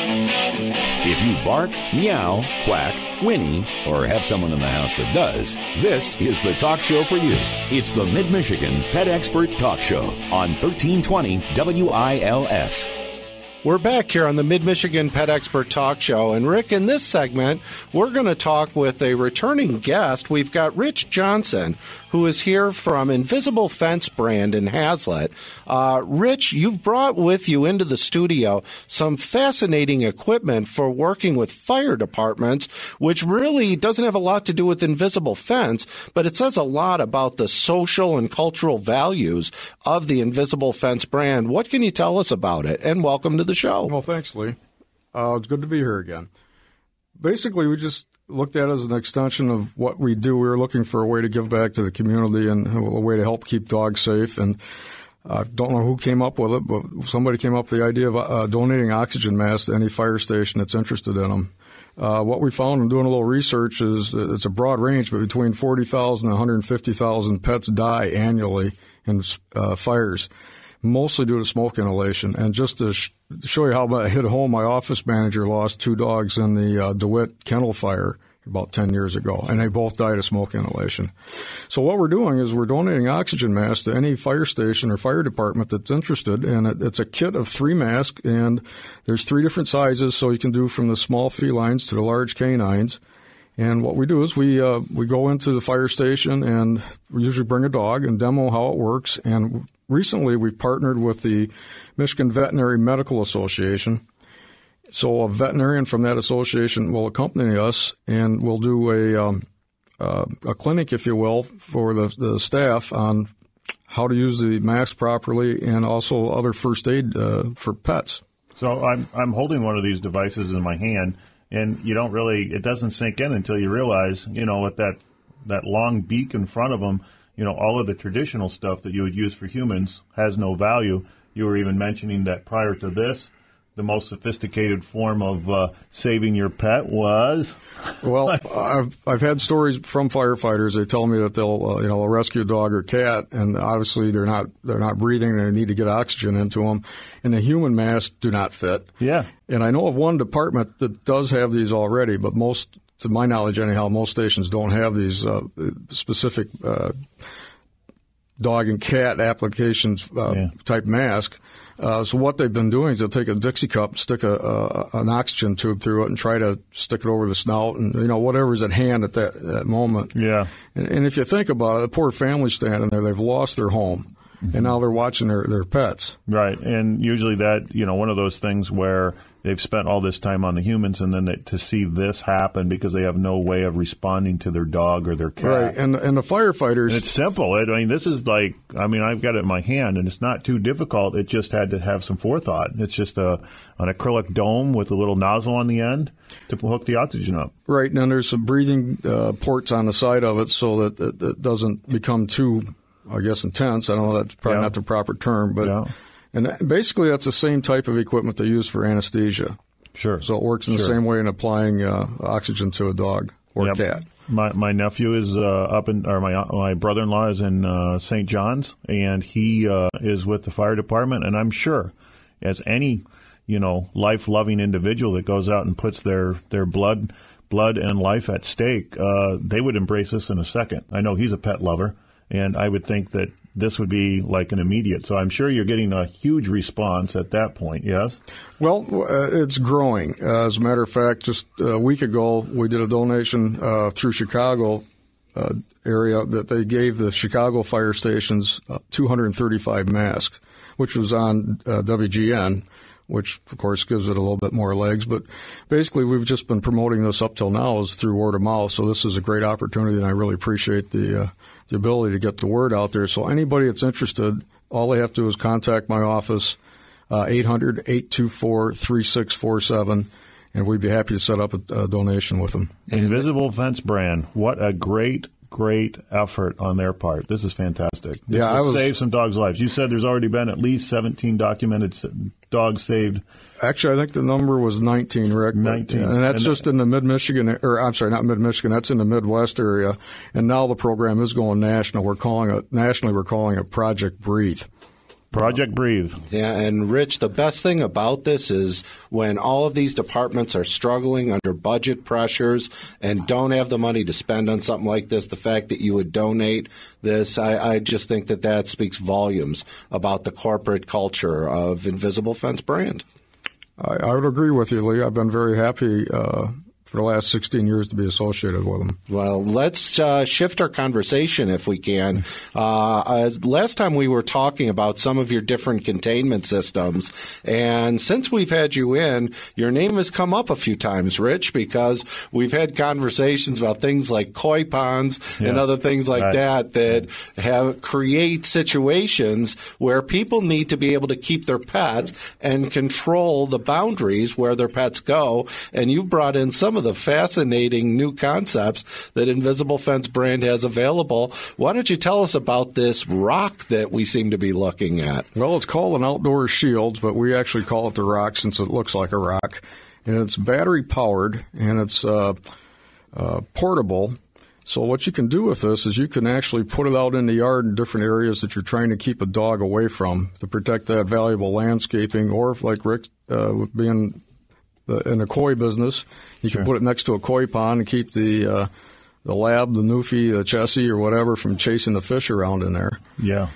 If you bark, meow, quack, whinny, or have someone in the house that does, this is the talk show for you. It's the Mid-Michigan Pet Expert Talk Show on 1320 WILS. We're back here on the Mid-Michigan Pet Expert Talk Show. And, Rick, in this segment, we're going to talk with a returning guest. We've got Rich Johnson, who is here from Invisible Fence brand in Hazlet. Rich, you've brought with you into the studio some fascinating equipment for working with fire departments, which really doesn't have a lot to do with Invisible Fence, but it says a lot about the social and cultural values of the Invisible Fence brand. What can you tell us about it? And welcome to the show. Well, thanks, Lee. It's good to be here again. Basically, we just looked at it as an extension of what we do. We were looking for a way to give back to the community and a way to help keep dogs safe. And I don't know who came up with it, but somebody came up with the idea of donating oxygen masks to any fire station that's interested in them. What we found in doing a little research is it's a broad range, but between 40,000 and 150,000 pets die annually in fires, mostly due to smoke inhalation. And just to show you how it hit home, my office manager lost 2 dogs in the DeWitt kennel fire about 10 years ago, and they both died of smoke inhalation. So what we're doing is we're donating oxygen masks to any fire station or fire department that's interested, and it's a kit of 3 masks, and there's 3 different sizes, so you can do from the small felines to the large canines. And what we do is we go into the fire station, and we usually bring a dog and demo how it works. And recently we've partnered with the Michigan Veterinary Medical Association. So a veterinarian from that association will accompany us, and we'll do a clinic, if you will, for the staff on how to use the mask properly and also other first aid for pets. So I'm holding one of these devices in my hand, and it doesn't sink in until you realize, with that long beak in front of them, all of the traditional stuff that you would use for humans has no value. You were even mentioning that prior to this, the most sophisticated form of saving your pet was? Well, I've had stories from firefighters. They tell me that they'll rescue a dog or cat, and obviously they're not breathing, and they need to get oxygen into them, and the human masks do not fit. Yeah. And I know of one department that does have these already, but most, to my knowledge anyhow, most stations don't have these specific dog and cat applications type mask. So what they've been doing is they'll take a Dixie cup, stick an oxygen tube through it, and try to stick it over the snout, and whatever's at hand at that moment. Yeah. And if you think about it, the poor family's standing there, they've lost their home, and now they're watching their pets. Right, and usually that one of those things where they've spent all this time on the humans, and then to see this happen because they have no way of responding to their dog or their cat. Right, and the firefighters... And it's simple. This is I've got it in my hand, and it's not too difficult. It just had to have some forethought. It's just an acrylic dome with a little nozzle on the end to hook the oxygen up. Right, and then there's some breathing ports on the side of it so that it doesn't become too, intense. I don't know, that's probably not the proper term, but... Yeah. And basically, that's the same type of equipment they use for anesthesia. Sure. So it works in the same way in applying oxygen to a dog or cat. My nephew is my brother-in-law is in St. John's, and he is with the fire department. And I'm sure, as any life-loving individual that goes out and puts their blood and life at stake, they would embrace this in a second. I know he's a pet lover, and I would think that this would be like an immediate. So I'm sure you're getting a huge response at that point, yes? Well, it's growing. As a matter of fact, just a week ago, we did a donation through Chicago area that they gave the Chicago fire stations 235 masks, which was on WGN, which, of course, gives it a little bit more legs. But basically, we've just been promoting this up till now is through word of mouth. So this is a great opportunity, and I really appreciate the ability to get the word out there. So anybody that's interested, all they have to do is contact my office, 800-824-3647, and we'd be happy to set up a donation with them. Invisible Fence brand. What a great effort on their part. This is fantastic. This will save some dogs' lives. You said there's already been at least 17 documented dogs saved. Actually, I think the number was 19, Rick. 19. And that's just in the mid-Michigan, or I'm sorry, not mid-Michigan, that's in the Midwest area. And now the program is going national. We're calling it Project Breathe. Project Breathe. Yeah, and Rich, the best thing about this is when all of these departments are struggling under budget pressures and don't have the money to spend on something like this, the fact that you would donate this, I just think that speaks volumes about the corporate culture of Invisible Fence brand. I would agree with you, Lee. I've been very happy for the last 16 years to be associated with them. Well, let's shift our conversation if we can. Last time we were talking about some of your different containment systems, and since we've had you in, your name has come up a few times, Rich, because we've had conversations about things like koi ponds and other things like that create situations where people need to be able to keep their pets and control the boundaries where their pets go, and you've brought in some of the fascinating new concepts that Invisible Fence brand has available. Why don't you tell us about this rock that we seem to be looking at? Well, it's called an outdoor shield, but we actually call it the rock since it looks like a rock. And it's battery powered, and it's portable. So what you can do with this is you can actually put it out in the yard in different areas that you're trying to keep a dog away from to protect that valuable landscaping, or like Rick, being in a koi business, you can put it next to a koi pond and keep the lab, the newfie, the chessie, or whatever from chasing the fish around in there. Yeah.